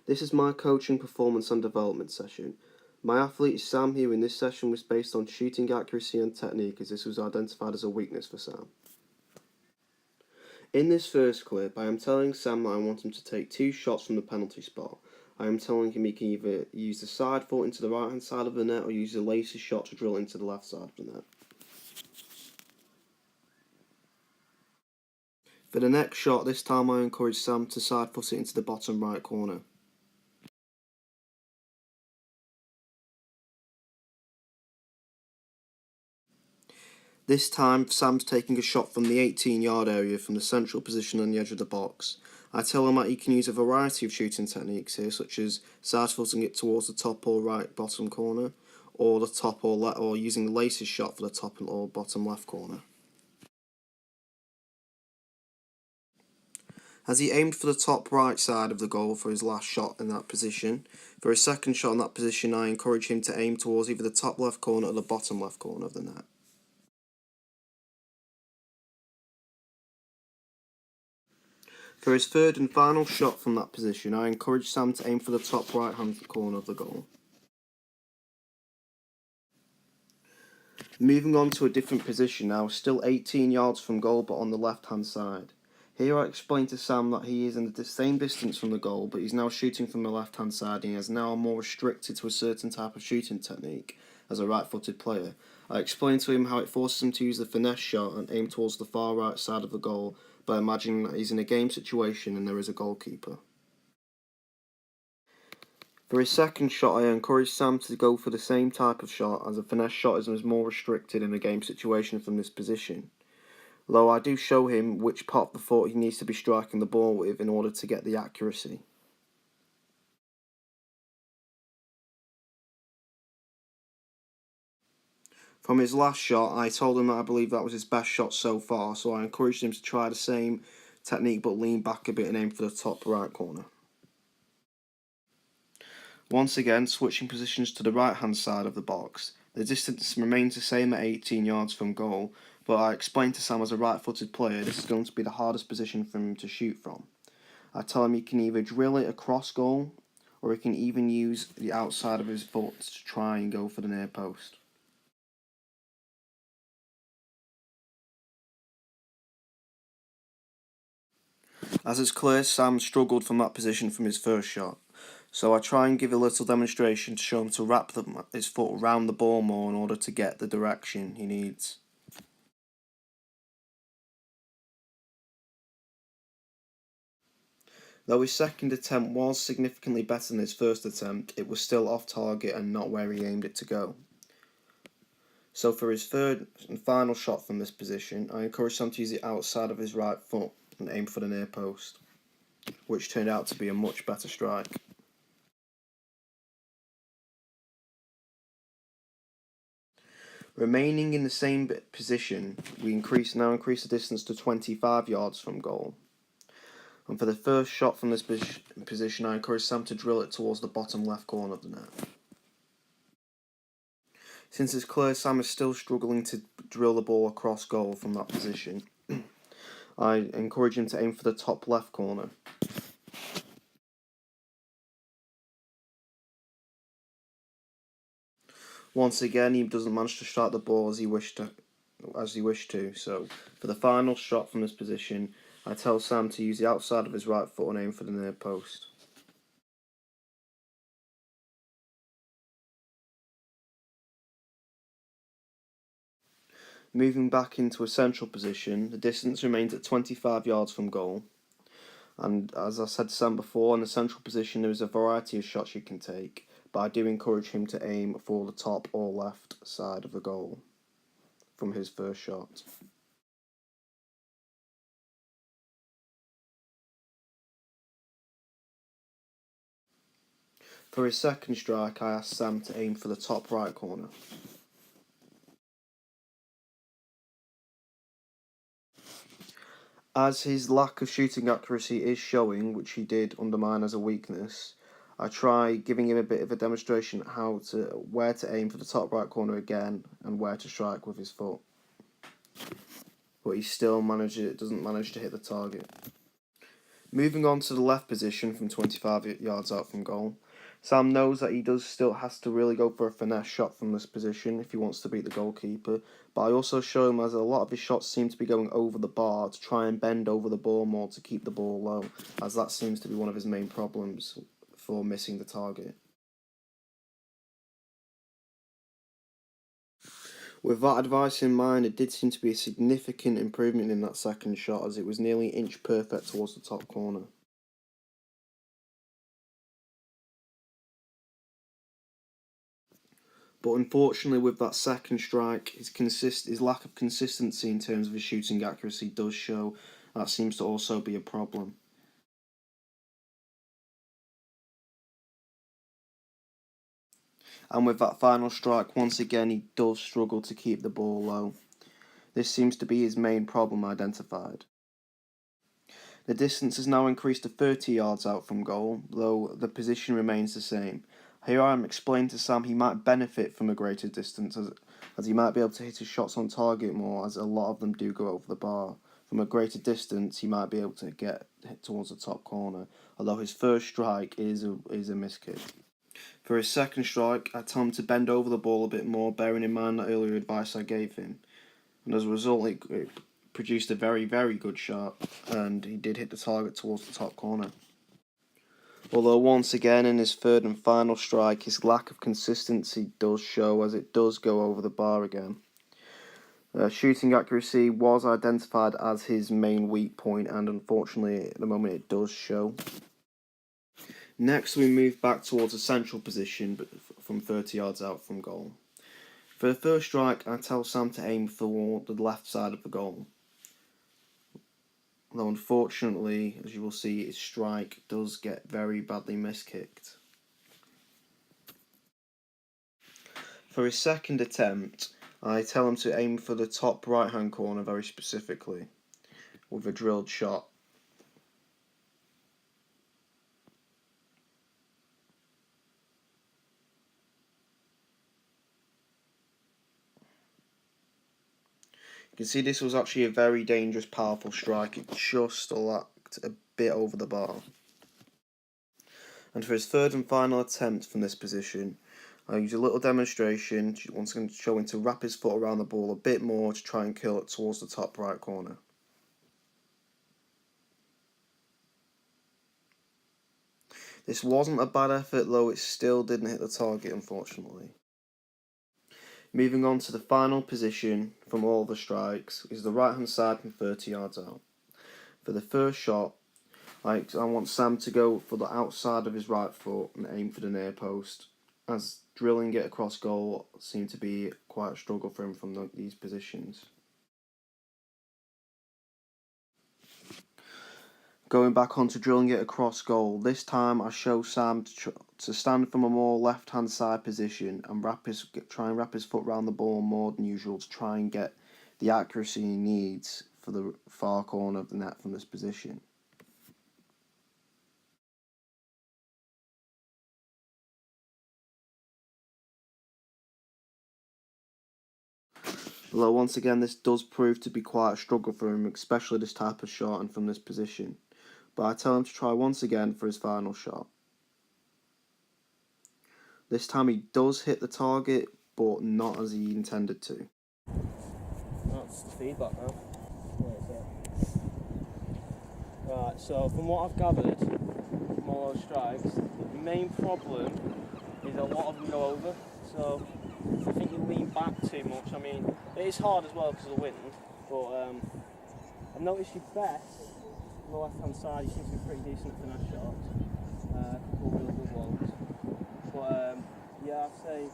This is my coaching, performance and development session. My athlete is Sam here, and this session was based on shooting accuracy and technique, as this was identified as a weakness for Sam. In this first clip, I am telling Sam that I want him to take 2 shots from the penalty spot. I am telling him he can either use the side foot into the right hand side of the net or use the laces shot to drill into the left side of the net. For the next shot, this time I encourage Sam to side foot it into the bottom right corner. This time, Sam's taking a shot from the 18-yard area from the central position on the edge of the box. I tell him that he can use a variety of shooting techniques here, such as side footing it towards the top or right bottom corner, or the top or using the laces shot for the top or bottom left corner. As he aimed for the top right side of the goal for his last shot in that position, for his second shot in that position I encourage him to aim towards either the top left corner or the bottom left corner of the net. For his third and final shot from that position, I encourage Sam to aim for the top right hand corner of the goal. Moving on to a different position now, still 18 yards from goal but on the left hand side. Here I explain to Sam that he is in the same distance from the goal, but he's now shooting from the left hand side and he is now more restricted to a certain type of shooting technique as a right footed player. I explain to him how it forces him to use the finesse shot and aim towards the far right side of the goal by imagining that he's in a game situation and there is a goalkeeper. For his second shot, I encourage Sam to go for the same type of shot, as a finesse shot is more restricted in a game situation from this position. Though I do show him which part of the foot he needs to be striking the ball with in order to get the accuracy. From his last shot, I told him that I believe that was his best shot so far, so I encouraged him to try the same technique but lean back a bit and aim for the top right corner. Once again, switching positions to the right hand side of the box. The distance remains the same at 18 yards from goal, but I explained to Sam as a right footed player this is going to be the hardest position for him to shoot from. I tell him he can either drill it across goal or he can even use the outside of his foot to try and go for the near post. As it's clear, Sam struggled from that position from his first shot, so I try and give a little demonstration to show him to wrap his foot around the ball more in order to get the direction he needs. Though his second attempt was significantly better than his first attempt, it was still off target and not where he aimed it to go. So for his third and final shot from this position, I encouraged Sam to use the outside of his right foot and aim for the near post, which turned out to be a much better strike. Remaining in the same position, we now increase the distance to 25 yards from goal. And for the first shot from this position, I encourage Sam to drill it towards the bottom left corner of the net. Since it's clear Sam is still struggling to drill the ball across goal from that position, I encourage him to aim for the top left corner. Once again, he doesn't manage to strike the ball as he wished to. So for the final shot from this position, I tell Sam to use the outside of his right foot and aim for the near post. Moving back into a central position, the distance remains at 25 yards from goal. And as I said to Sam before, in the central position there is a variety of shots you can take, but I do encourage him to aim for the top or left side of the goal from his first shot. For his second strike, I asked Sam to aim for the top right corner. As his lack of shooting accuracy is showing, which he did undermine as a weakness, I try giving him a bit of a demonstration where to aim for the top right corner again and where to strike with his foot. But he still doesn't manage to hit the target. Moving on to the left position from 25 yards out from goal. Sam knows that he still has to really go for a finesse shot from this position if he wants to beat the goalkeeper, but I also show him as a lot of his shots seem to be going over the bar to try and bend over the ball more to keep the ball low, as that seems to be one of his main problems for missing the target. With that advice in mind, it did seem to be a significant improvement in that second shot, as it was nearly inch perfect towards the top corner. But unfortunately, with that second strike, his lack of consistency in terms of his shooting accuracy does show. That seems to also be a problem. And with that final strike, once again, he does struggle to keep the ball low. This seems to be his main problem identified. The distance has now increased to 30 yards out from goal, though the position remains the same. Here I am explaining to Sam he might benefit from a greater distance, as he might be able to hit his shots on target more, as a lot of them do go over the bar. From a greater distance, he might be able to get hit towards the top corner, although his first strike is a miss kick. For his second strike, I tell him to bend over the ball a bit more, bearing in mind the earlier advice I gave him. And as a result, it produced a very, very good shot, and he did hit the target towards the top corner. Although once again in his third and final strike, his lack of consistency does show, as it does go over the bar again. Shooting accuracy was identified as his main weak point, and unfortunately at the moment it does show. Next we move back towards a central position, but from 30 yards out from goal. For the first strike, I tell Sam to aim for the left side of the goal. Though unfortunately, as you will see, his strike does get very badly miskicked. For his second attempt, I tell him to aim for the top right hand corner very specifically, with a drilled shot. You can see this was actually a very dangerous, powerful strike. It just lacked a bit over the bar. And for his third and final attempt from this position, I use a little demonstration, once again showing to wrap his foot around the ball a bit more to try and kill it towards the top right corner. This wasn't a bad effort, though it still didn't hit the target, unfortunately. Moving on to the final position from all the strikes is the right hand side from 30 yards out. For the first shot, I want Sam to go for the outside of his right foot and aim for the near post, as drilling it across goal seemed to be quite a struggle for him from these positions. Going back onto drilling it across goal, this time I show Sam to stand from a more left-hand side position and try and wrap his foot around the ball more than usual to try and get the accuracy he needs for the far corner of the net from this position. Although once again this does prove to be quite a struggle for him, especially this type of shot and from this position. But I tell him to try once again for his final shot. This time he does hit the target, but not as he intended to. That's the feedback now. Right, so from what I've gathered from all those strikes, the main problem is a lot of them go over. So I think you lean back too much. I mean, it is hard as well because of the wind, but I've noticed your best on the left-hand side. You seem to be pretty decent at finesse shots. A couple of really good ones. But yeah, I'd say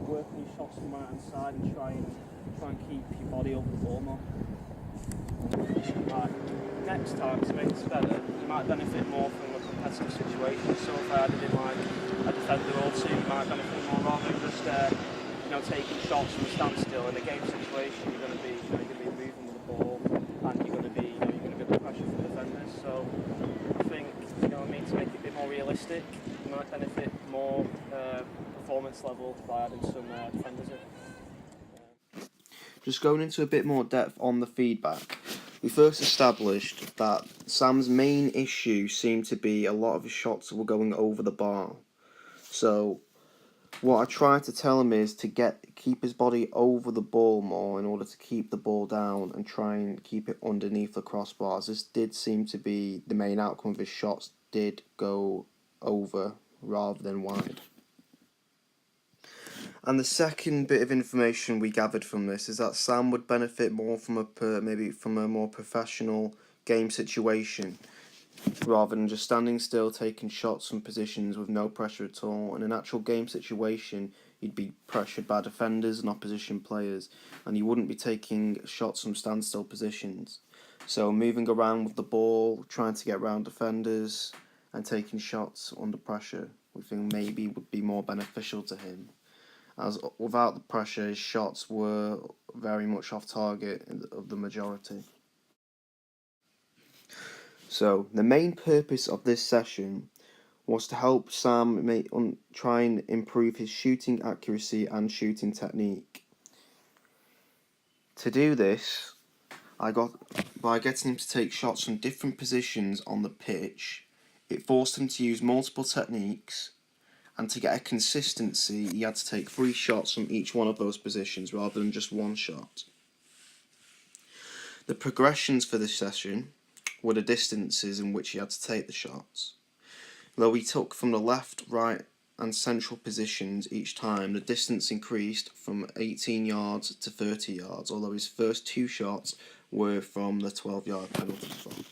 work on your shots from the right-hand side and try and keep your body over the ball more. Right. Next time, to make this better, you might benefit more from a competitive situation. So if I added in like a defender or two, you might benefit more rather than just taking shots from a standstill. In a game situation, you're going to be moving with the ball, and you're going to be under pressure from defenders. So I think to make it a bit more realistic, you might benefit more performance level by adding some defenders in. Just going into a bit more depth on the feedback. we first established that Sam's main issue seemed to be a lot of his shots were going over the bar. So what I tried to tell him is to keep his body over the ball more in order to keep the ball down and try and keep it underneath the crossbars. This did seem to be the main outcome of his shots, did go over rather than wide. And the second bit of information we gathered from this is that Sam would benefit more from maybe from a more professional game situation, rather than just standing still taking shots from positions with no pressure at all. In an actual game situation, you'd be pressured by defenders and opposition players, and you wouldn't be taking shots from standstill positions. So moving around with the ball, trying to get around defenders, and taking shots under pressure, we think maybe would be more beneficial to him, as without the pressure, his shots were very much off target of the majority. So the main purpose of this session was to help Sam try and improve his shooting accuracy and shooting technique. To do this, by getting him to take shots from different positions on the pitch, it forced him to use multiple techniques, and to get a consistency, he had to take 3 shots from each one of those positions rather than just 1 shot. The progressions for this session were the distances in which he had to take the shots. Though he took from the left, right and central positions each time, the distance increased from 18 yards to 30 yards, although his first 2 shots were from the 12-yard penalty spot.